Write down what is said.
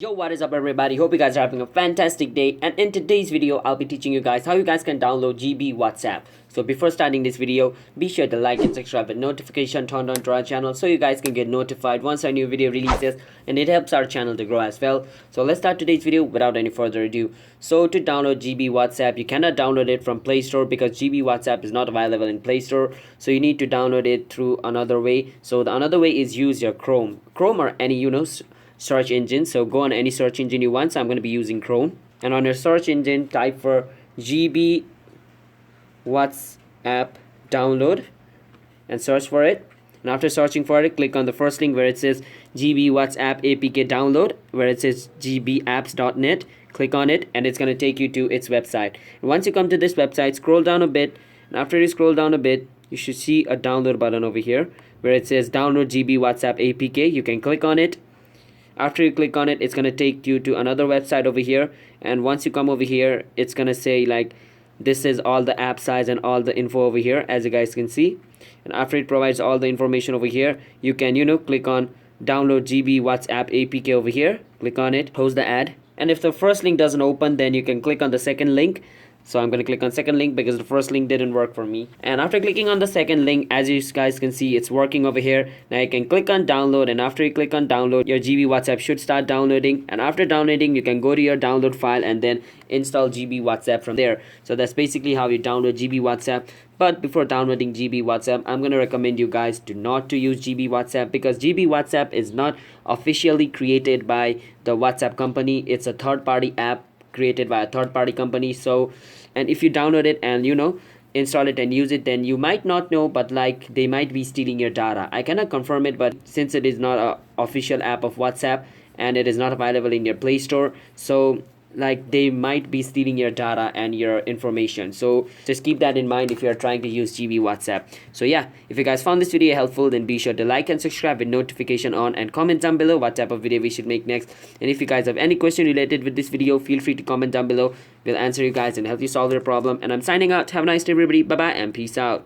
Yo, what is up everybody? Hope you guys are having a fantastic day, and in today's video I'll be teaching you guys how you guys can download GB WhatsApp. So before starting this video, be sure to like and subscribe with notification turned on to our channel so you guys can get notified once our new video releases, and it helps our channel to grow as well. So let's start today's video without any further ado. So to download GB WhatsApp, you cannot download it from Play Store because GB WhatsApp is not available in Play Store. So you need to download it through another way. So the another way is use your Chrome or any search engine. So go on any search engine you want. So I'm going to be using Chrome, and on your search engine type for GB WhatsApp download and search for it. And after searching for it, click on the first link where it says GB WhatsApp APK download, where it says gbapps.net. Click on it and it's going to take you to its website. And once you come to this website, scroll down a bit, and after you scroll down a bit, you should see a download button over here where it says download GB WhatsApp APK. You can click on it. After you click on it, it's going to take you to another website over here, and once you come over here, it's going to say like this is all the app size and all the info over here, as you guys can see. And after it provides all the information over here, you can click on download GB WhatsApp APK over here. Click on it, close the ad, and if the first link doesn't open, then you can click on the second link. So I'm going to click on second link because the first link didn't work for me. And after clicking on the second link, as you guys can see, it's working over here. Now you can click on download, and after you click on download, your GB WhatsApp should start downloading. And after downloading, you can go to your download file and then install GB WhatsApp from there. So that's basically how you download GB WhatsApp. But before downloading GB WhatsApp, I'm going to recommend you guys not to use GB WhatsApp because GB WhatsApp is not officially created by the WhatsApp company. It's a third-party app created by a third-party company. So, and if you download it and install it and use it, then you might not know, but like they might be stealing your data. I cannot confirm it, but since it is not a official app of WhatsApp and it is not available in your Play Store, so like they might be stealing your data and your information. So just keep that in mind if you are trying to use GB WhatsApp. So yeah, if you guys found this video helpful, then be sure to like and subscribe with notification on, and comment down below what type of video we should make next. And if you guys have any question related with this video, feel free to comment down below. We'll answer you guys and help you solve your problem. And I'm signing out. Have a nice day everybody. Bye bye and peace out.